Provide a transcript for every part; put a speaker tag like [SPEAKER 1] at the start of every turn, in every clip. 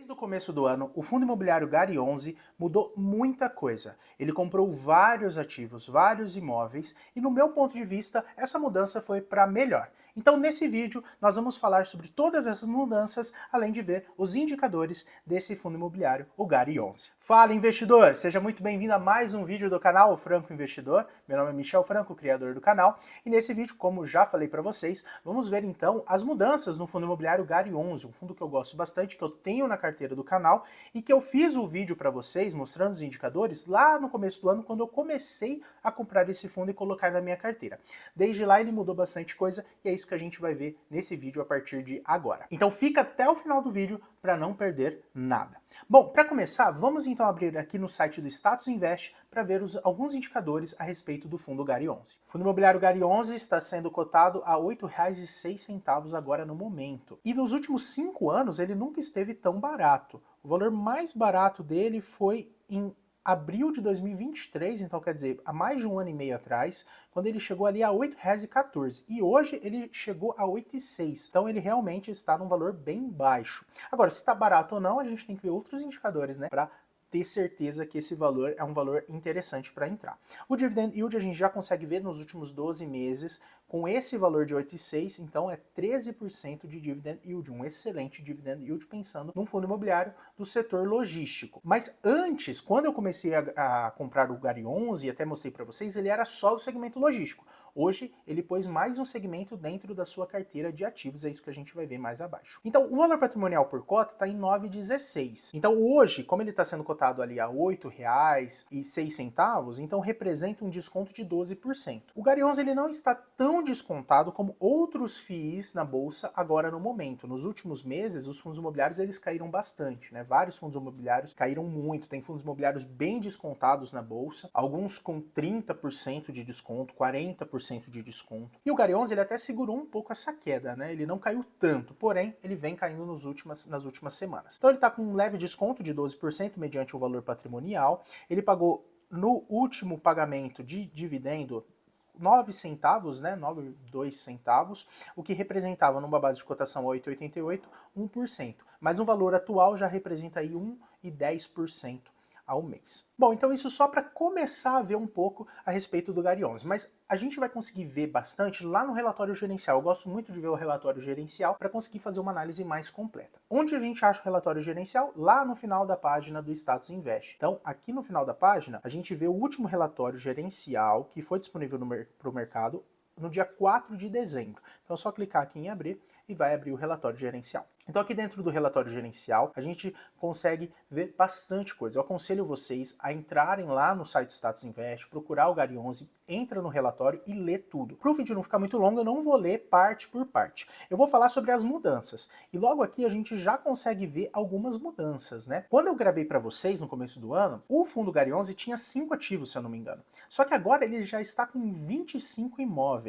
[SPEAKER 1] Desde o começo do ano, o fundo imobiliário Gari 11 mudou muita coisa. Ele comprou vários ativos, vários imóveis, e no meu ponto de vista, essa mudança foi para melhor. Então nesse vídeo nós vamos falar sobre todas essas mudanças, além de ver os indicadores desse fundo imobiliário, o Gari 11. Fala investidor, seja muito bem-vindo a mais um vídeo do canal O Franco Investidor. Meu nome é Michel Franco, criador do canal, e nesse vídeo, como já falei para vocês, vamos ver então as mudanças no fundo imobiliário Gari 11, um fundo que eu gosto bastante, que eu tenho na carteira do canal e que eu fiz o vídeo para vocês mostrando os indicadores lá no começo do ano, quando eu comecei a comprar esse fundo e colocar na minha carteira. Desde lá ele mudou bastante coisa e é isso que a gente vai ver nesse vídeo a partir de agora. Então fica até o final do vídeo para não perder nada. Bom, para começar, vamos então abrir aqui no site do Status Invest para ver alguns indicadores a respeito do fundo Gari 11. O fundo imobiliário Gari 11 está sendo cotado a R$ 8,06 agora no momento. E nos últimos 5 anos ele nunca esteve tão barato. O valor mais barato dele foi em abril de 2023, então quer dizer, há mais de um ano e meio atrás, quando ele chegou ali a R$ 8,14. E hoje ele chegou a R$ 8,06. Então ele realmente está num valor bem baixo. Agora, se está barato ou não, a gente tem que ver outros indicadores, né, para ter certeza que esse valor é um valor interessante para entrar. O dividend yield a gente já consegue ver nos últimos 12 meses, com esse valor de 8,6, então é 13% de dividend yield, um excelente dividend yield pensando num fundo imobiliário do setor logístico. Mas antes, quando eu comecei a comprar o Gari 11, e até mostrei para vocês, ele era só do segmento logístico. Hoje ele pôs mais um segmento dentro da sua carteira de ativos, é isso que a gente vai ver mais abaixo. Então o valor patrimonial por cota está em 9,16. Então hoje, como ele está sendo cotado ali a R$ 8,06, então representa um desconto de 12%. O Gari 11 ele não está tão descontado como outros FIIs na bolsa agora no momento. Nos últimos meses, os fundos imobiliários eles caíram bastante, né? Vários fundos imobiliários caíram muito, tem fundos imobiliários bem descontados na bolsa, alguns com 30% de desconto, 40% de desconto. E o Gari 11 ele até segurou um pouco essa queda, né? Ele não caiu tanto, porém ele vem caindo nas últimas semanas. Então ele está com um leve desconto de 12% mediante o valor patrimonial. Ele pagou no último pagamento de dividendo 9 centavos, né, 9,2 centavos, o que representava numa base de cotação 8,88, 1%. Mas no valor atual já representa aí 1,10% ao mês. Bom, então isso só para começar a ver um pouco a respeito do Gari 11, mas a gente vai conseguir ver bastante lá no relatório gerencial. Eu gosto muito de ver o relatório gerencial para conseguir fazer uma análise mais completa. Onde a gente acha o relatório gerencial? Lá no final da página do Status Invest. Então, aqui no final da página, a gente vê o último relatório gerencial que foi disponível para o mercado no dia 4 de dezembro. Então é só clicar aqui em abrir e vai abrir o relatório gerencial. Então aqui dentro do relatório gerencial a gente consegue ver bastante coisa. Eu aconselho vocês a entrarem lá no site Status Invest, procurar o Gari 11, entra no relatório e lê tudo. Para o vídeo não ficar muito longo, eu não vou ler parte por parte. Eu vou falar sobre as mudanças. E logo aqui a gente já consegue ver algumas mudanças, né? Quando eu gravei para vocês no começo do ano, o fundo Gari 11 tinha 5 ativos, se eu não me engano. Só que agora ele já está com 25 imóveis.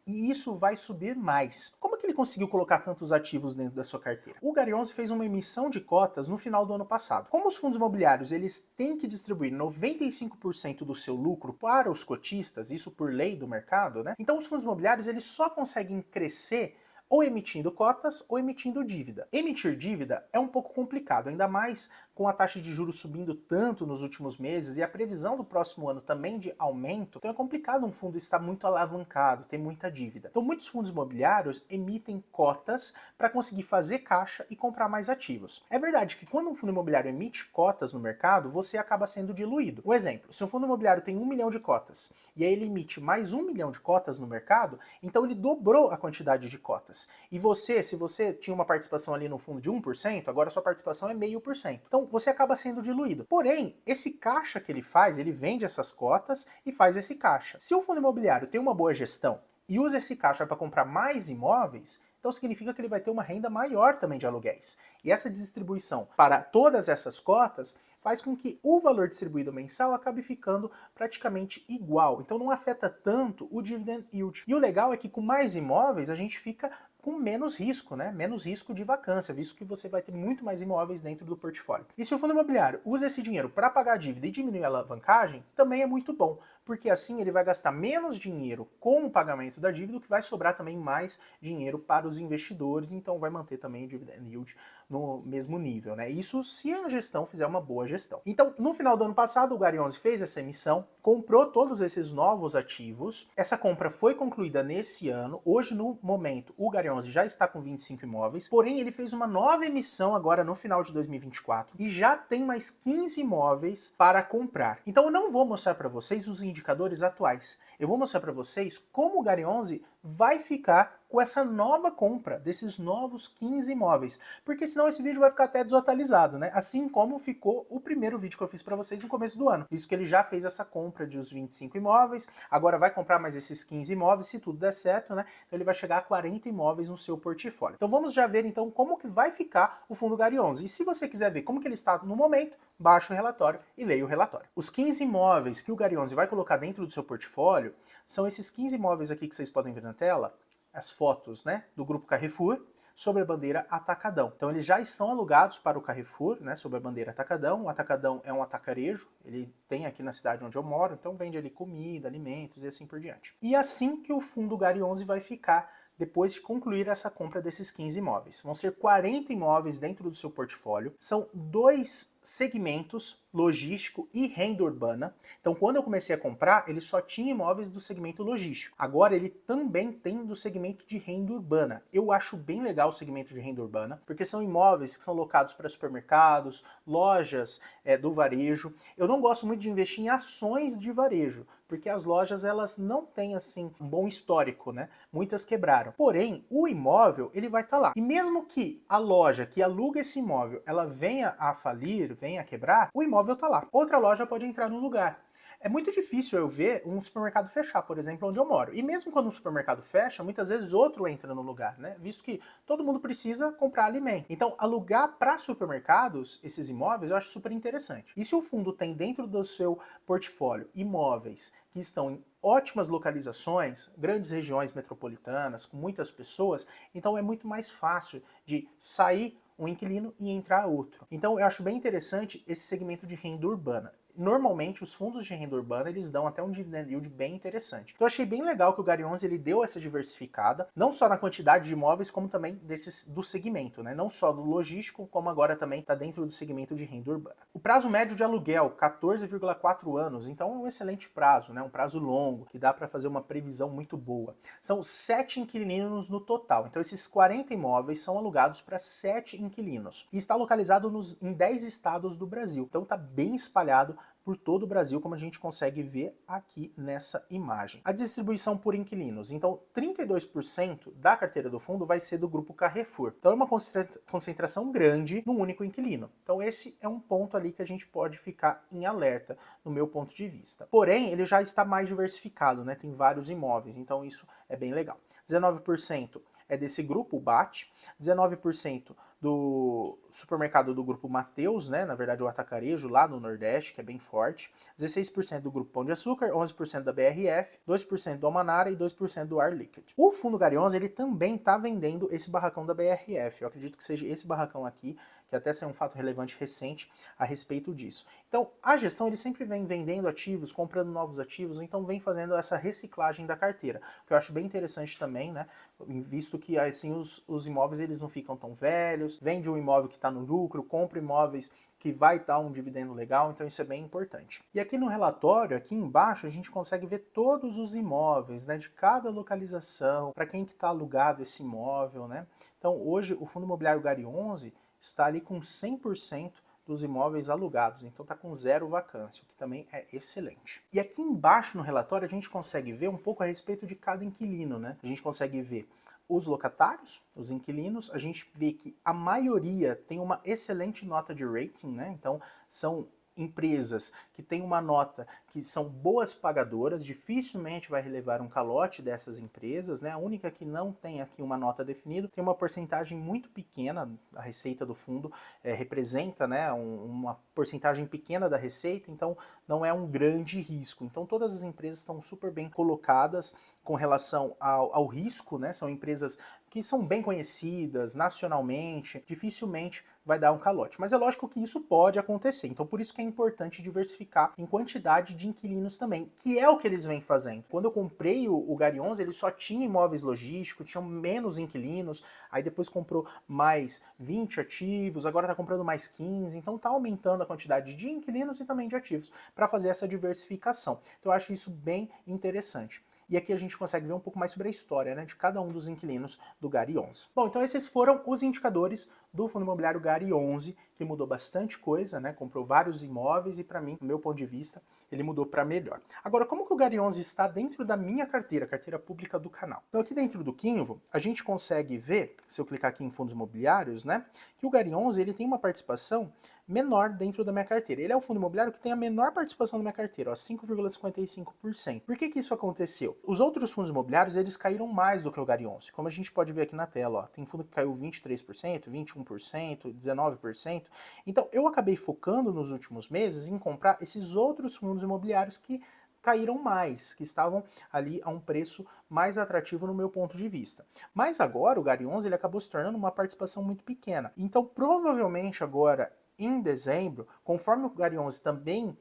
[SPEAKER 1] E isso vai subir mais. Como que ele conseguiu colocar tantos ativos dentro da sua carteira? O Gari 11 fez uma emissão de cotas no final do ano passado. Como os fundos imobiliários eles têm que distribuir 95% do seu lucro para os cotistas, isso por lei do mercado, né? Então os fundos imobiliários eles só conseguem crescer ou emitindo cotas ou emitindo dívida. Emitir dívida é um pouco complicado, ainda mais com a taxa de juros subindo tanto nos últimos meses e a previsão do próximo ano também de aumento, então é complicado um fundo estar muito alavancado, ter muita dívida. Então muitos fundos imobiliários emitem cotas para conseguir fazer caixa e comprar mais ativos. É verdade que quando um fundo imobiliário emite cotas no mercado, você acaba sendo diluído. Um exemplo, se um fundo imobiliário tem 1 milhão de cotas e aí ele emite mais 1 milhão de cotas no mercado, então ele dobrou a quantidade de cotas. E você, se você tinha uma participação ali no fundo de 1%, agora a sua participação é 0,5%. Então você acaba sendo diluído. Porém, esse caixa que ele faz, ele vende essas cotas e faz esse caixa. Se o fundo imobiliário tem uma boa gestão e usa esse caixa para comprar mais imóveis, então significa que ele vai ter uma renda maior também de aluguéis. E essa distribuição para todas essas cotas faz com que o valor distribuído mensal acabe ficando praticamente igual. Então não afeta tanto o dividend yield. E o legal é que com mais imóveis a gente fica com menos risco, né? Menos risco de vacância, visto que você vai ter muito mais imóveis dentro do portfólio. E se o fundo imobiliário usa esse dinheiro para pagar a dívida e diminuir a alavancagem, também é muito bom, porque assim ele vai gastar menos dinheiro com o pagamento da dívida, o que vai sobrar também mais dinheiro para os investidores, então vai manter também o dividend yield no mesmo nível, né? Isso se a gestão fizer uma boa gestão. Então, no final do ano passado, o Gary 11 fez essa emissão, comprou todos esses novos ativos. Essa compra foi concluída nesse ano. Hoje, no momento, o Gary 11 já está com 25 imóveis, porém ele fez uma nova emissão agora no final de 2024 e já tem mais 15 imóveis para comprar. Então eu não vou mostrar para vocês os indicadores atuais. Eu vou mostrar para vocês como o Gary 11 vai ficar com essa nova compra desses novos 15 imóveis, porque senão esse vídeo vai ficar até desatualizado, né? Assim como ficou o primeiro vídeo que eu fiz para vocês no começo do ano, visto que ele já fez essa compra de os 25 imóveis, agora vai comprar mais esses 15 imóveis, se tudo der certo, né? Então ele vai chegar a 40 imóveis no seu portfólio. Então vamos já ver então como que vai ficar o fundo Gary 11. E se você quiser ver como que ele está no momento, baixa o relatório e leia o relatório. Os 15 imóveis que o Gary 11 vai colocar dentro do seu portfólio são esses 15 imóveis aqui que vocês podem ver na tela, as fotos, né, do grupo Carrefour, sob a bandeira Atacadão. Então eles já estão alugados para o Carrefour, né, sob a bandeira Atacadão. O Atacadão é um atacarejo, ele tem aqui na cidade onde eu moro, então vende ali comida, alimentos e assim por diante. E assim que o fundo Gary 11 vai ficar depois de concluir essa compra desses 15 imóveis. Vão ser 40 imóveis dentro do seu portfólio, são 2 segmentos, logístico e renda urbana. Então quando eu comecei a comprar, ele só tinha imóveis do segmento logístico. Agora ele também tem do segmento de renda urbana. Eu acho bem legal o segmento de renda urbana, porque são imóveis que são locados para supermercados, lojas do varejo. Eu não gosto muito de investir em ações de varejo, porque as lojas elas não têm assim um bom histórico, né? Muitas quebraram. Porém, o imóvel ele vai estar lá. E mesmo que a loja que aluga esse imóvel, ela venha a falir, venha a quebrar, o imóvel está lá. Outra loja pode entrar no lugar. É muito difícil eu ver um supermercado fechar, por exemplo, onde eu moro. E mesmo quando um supermercado fecha, muitas vezes outro entra no lugar, né? Visto que todo mundo precisa comprar alimento. Então, alugar para supermercados esses imóveis eu acho super interessante. E se o fundo tem dentro do seu portfólio imóveis que estão em ótimas localizações, grandes regiões metropolitanas, com muitas pessoas, então é muito mais fácil de sair um inquilino e entrar outro. Então eu acho bem interessante esse segmento de renda urbana. Normalmente os fundos de renda urbana eles dão até um dividend yield bem interessante. Então eu achei bem legal que o Gary 11 ele deu essa diversificada, não só na quantidade de imóveis, como também do segmento, né? Não só do logístico, como agora também está dentro do segmento de renda urbana. O prazo médio de aluguel, 14,4 anos, então é um excelente prazo, né? Um prazo longo, que dá para fazer uma previsão muito boa. São 7 inquilinos no total, então esses 40 imóveis são alugados para 7 inquilinos. E está localizado em 10 estados do Brasil, então está bem espalhado por todo o Brasil, como a gente consegue ver aqui nessa imagem. A distribuição por inquilinos. Então, 32% da carteira do fundo vai ser do grupo Carrefour. Então, é uma concentração grande num único inquilino. Então, esse é um ponto ali que a gente pode ficar em alerta, no meu ponto de vista. Porém, ele já está mais diversificado, né? Tem vários imóveis, então isso é bem legal. 19% é desse grupo, o BAT, 19% do supermercado do grupo Mateus, né, na verdade o atacarejo lá no Nordeste, que é bem forte, 16% do grupo Pão de Açúcar, 11% da BRF, 2% do Almanara e 2% do Ar Liquid. O fundo Gary 11, ele também está vendendo esse barracão da BRF, eu acredito que seja esse barracão aqui, que até saiu um fato relevante recente a respeito disso. Então, a gestão ele sempre vem vendendo ativos, comprando novos ativos, então vem fazendo essa reciclagem da carteira, que eu acho bem interessante também, né, visto que assim os imóveis eles não ficam tão velhos, vende um imóvel que está no lucro, compra imóveis que vai dar um dividendo legal, então isso é bem importante. E aqui no relatório, aqui embaixo, a gente consegue ver todos os imóveis, né, de cada localização, para quem que está alugado esse imóvel, né. Então hoje o Fundo Imobiliário Gary 11 está ali com 100% dos imóveis alugados, então está com 0 vacância, o que também é excelente. E aqui embaixo no relatório a gente consegue ver um pouco a respeito de cada inquilino, né? A gente consegue ver os locatários, os inquilinos, a gente vê que a maioria tem uma excelente nota de rating, né? Então são empresas que têm uma nota que são boas pagadoras, dificilmente vai relevar um calote dessas empresas, né? A única que não tem aqui uma nota definida tem uma porcentagem muito pequena, a receita do fundo representa, né, uma porcentagem pequena da receita, então não é um grande risco. Então todas as empresas estão super bem colocadas com relação ao risco, né? São empresas que são bem conhecidas nacionalmente, dificilmente vai dar um calote. Mas é lógico que isso pode acontecer, então por isso que é importante diversificar em quantidade de inquilinos também, que é o que eles vêm fazendo. Quando eu comprei o Gari 11, ele só tinha imóveis logísticos, tinham menos inquilinos, aí depois comprou mais 20 ativos, agora está comprando mais 15, então está aumentando a quantidade de inquilinos e também de ativos para fazer essa diversificação. Então eu acho isso bem interessante. E aqui a gente consegue ver um pouco mais sobre a história, né, de cada um dos inquilinos do Gari 11. Bom, então esses foram os indicadores do fundo imobiliário Gari 11, que mudou bastante coisa, né, comprou vários imóveis e para mim, do meu ponto de vista, ele mudou para melhor. Agora, como que o Gari 11 está dentro da minha carteira, carteira pública do canal? Então aqui dentro do Kinvo, a gente consegue ver, se eu clicar aqui em fundos imobiliários, né, que o Gari 11 ele tem uma participação menor dentro da minha carteira. Ele é o fundo imobiliário que tem a menor participação da minha carteira, 5,55%. Por que isso aconteceu? Os outros fundos imobiliários, eles caíram mais do que o Gari 11. Como a gente pode ver aqui na tela, ó, tem fundo que caiu 23%, 21%, 19%. Então, eu acabei focando nos últimos meses em comprar esses outros fundos imobiliários que caíram mais, que estavam ali a um preço mais atrativo no meu ponto de vista. Mas agora o Gari 11 ele acabou se tornando uma participação muito pequena. Então, provavelmente agora em dezembro, conforme o Gari 11 também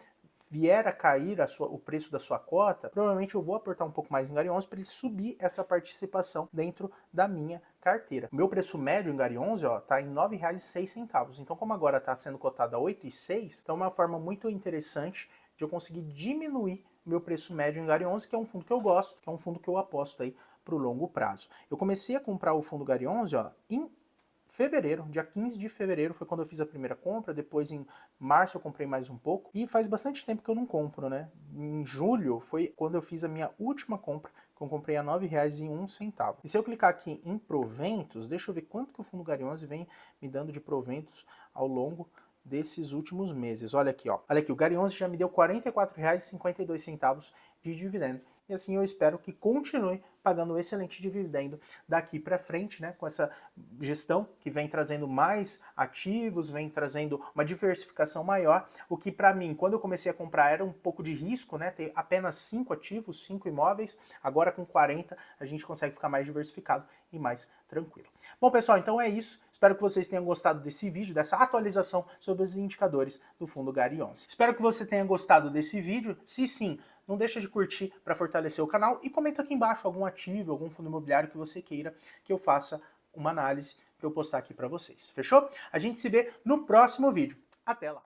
[SPEAKER 1] vier a cair o preço da sua cota, provavelmente eu vou aportar um pouco mais em Gari 11 para ele subir essa participação dentro da minha carteira. O meu preço médio em Gari 11 está em R$ 9,06. Então, como agora está sendo cotado a R$ 8,06, então é uma forma muito interessante de eu conseguir diminuir o meu preço médio em Gari 11, que é um fundo que eu gosto, que é um fundo que eu aposto aí para o longo prazo. Eu comecei a comprar o fundo Gari 11 em fevereiro, dia 15 de fevereiro foi quando eu fiz a primeira compra, depois em março eu comprei mais um pouco, e faz bastante tempo que eu não compro, né? Em julho foi quando eu fiz a minha última compra, que eu comprei a R$ 9,01. E se eu clicar aqui em proventos, deixa eu ver quanto que o fundo Gari 11 vem me dando de proventos ao longo desses últimos meses. Olha aqui, ó. Olha aqui, o Gari 11 já me deu R$ 44,52 de dividendo. E assim eu espero que continue pagando um excelente dividendo daqui para frente, né, com essa gestão que vem trazendo mais ativos, vem trazendo uma diversificação maior, o que para mim, quando eu comecei a comprar, era um pouco de risco, né, ter apenas 5 ativos, 5 imóveis, agora com 40 a gente consegue ficar mais diversificado e mais tranquilo. Bom pessoal, então é isso, espero que vocês tenham gostado desse vídeo, dessa atualização sobre os indicadores do fundo Gari 11. Espero que você tenha gostado desse vídeo, se sim, não deixa de curtir para fortalecer o canal e comenta aqui embaixo algum ativo, algum fundo imobiliário que você queira que eu faça uma análise para eu postar aqui para vocês. Fechou? A gente se vê no próximo vídeo. Até lá!